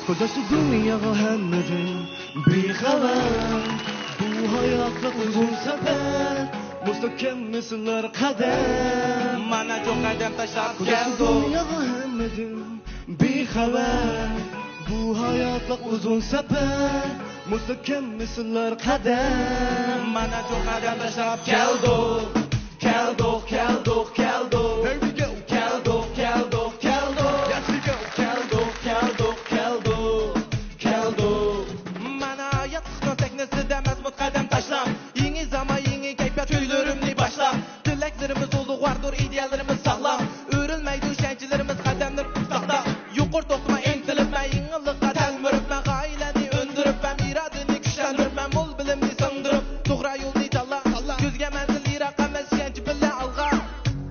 گذشت دنیا همه بیخبر bu hayatla uzun sefer Müstahkem misinler kadem Mana çok kadem taşlap Kudüs'ü geldi dünya hammedim bir haber Bu hayatla uzun sefer Müstahkem misinler kadem Mana çok kadem taşlap geldi Geldi geldi geldi Here we go Geldi geldi geldi Yes we go Geldi geldi geldi Geldi Mana hayat kısa teknesi demez bu kadem taşlam Yeni zaman yeni keyfiyat tüylerimli başlam Dileklerimiz oldu vardır ideallerimiz sağlam Örülmeydi şençilerimiz kademler sağda Yukur toktuma intilip ben yenilikka telmirip ben gaileni öndürüp ben iradeni güçlendirip ben mol bilimni sındırıp Tuğra yolni talla Gözge menzil irak emez şençi bile alga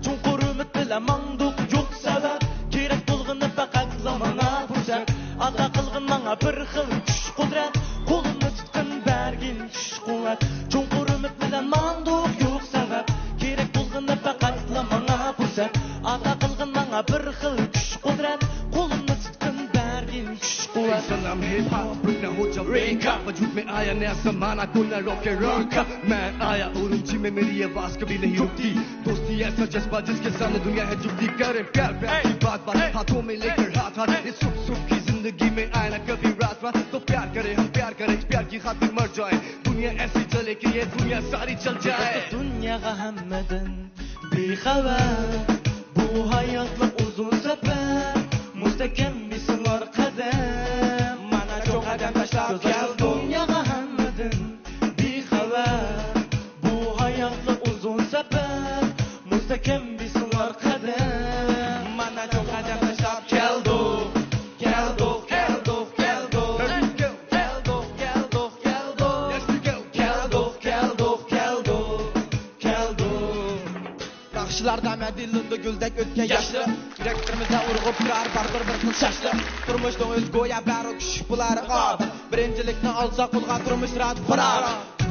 Çunkur ümit bile manduk yok sebep Gerek bulgunu fakat zamana fırsat Ata kılgın bana bir xil kuş kudret Kolunu tutkun bergin kuş kuvvet Çunkur ümit bile manduk yok sebep Gerek bulgunu fakat zamana fırsat Ata kılgın bana bir xil kuş kudret Kolunu tutkun bergin kuş kuvvet सलाम hip hop ना हो जब break up वजूद में आया नया जमाना को ना रोके रॉक मैं आया उरुमची में मेरी आवाज कभी नहीं रुकती दोस्ती ऐसा जज्बा जिसके सामने दुनिया है झुकती करे प्यार प्यार की बात हाथों में लेकर हाथ इस सुख सुख की जिंदगी में आए ना कभी रात तो प्यार करे हम प्यार करें प्यार की खातिर मर जाए दुनिया ऐसी चले कि ये दुनिया सारी चल जाए दुनिया hammadan bexabar bu hayotlik uzun safar mustahkam misollar qadam mana çok qadam tashlab keldi dunyoga hammadan bexabar bu hayotlik uzun safar mustahkam misollar qadam mana çok qadam tashlab keldi keldi keldi keldi keldi keldi keldi Yes we go keldi keldi keldi keldi Yaxshilarda madilunda guldek o'tgan yoshli Yuraklarimizni urg'ib turar bardir bir xil shashli Turmushning o'z go'ya bari kuch bular qab Birinchilikni olsa qo'lga turmush rat qurar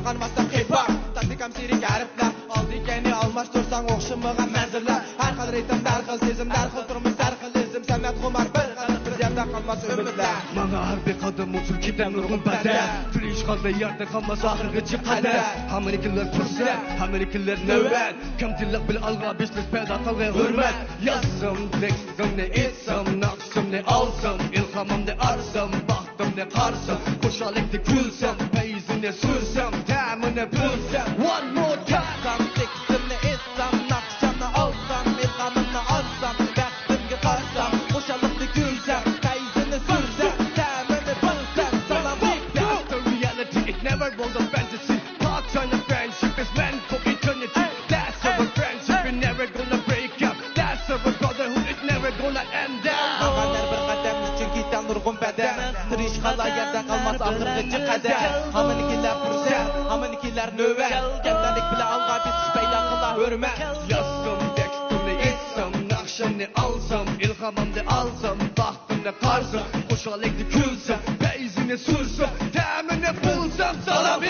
Qanmasdan hip-hop taktikam sirik harflar Oldingani almashtirsang o'xshamagan manzillar Har xil ritm har xil sezim har xil turmush har xil izm san'at xumar bir xil bir yerda qolmas umidlar Mana har bir qadam o'tib ketar nurg'un badal Tirish qoldi yerda qolmas oxirgacha qadar Hammaniklar fursat hammaniklar navbat Kamchilik bil alg'a beshlik paydo qilgan hurmat Yazsam tekstimni etsam naqshimni olsam ilhomimni arsam baxtimni qarsam Qo'shoqlikni kulsam payizini sursam ta'mini bilsam One more time tekstimni etsam naqshimni olsam ilhomimni olsam baxtimga qarsam Qo'shoqlikni kulsam payizini sursam ta'mini bilsam Salam That's the reality, it never was a fantasy Part-time friendship is meant for eternity That's our friendship, we're never gonna break up That's our brotherhood, it's never gonna end Ağalar bir qadam üçün gitan nurg'un badam Tirish qala yerda qalmas oxirgacha qadam Hamanikilar fursat, hamanikilar navbat Kamdalik bilan alg'a besish paydo qila hurmat Yazsam tekstimni etsam naqshimni olsam ilhomimni olsam baxtimni qarsam Qo'shoqlikni kulsam payizini sursam ta'mini bulsam Salam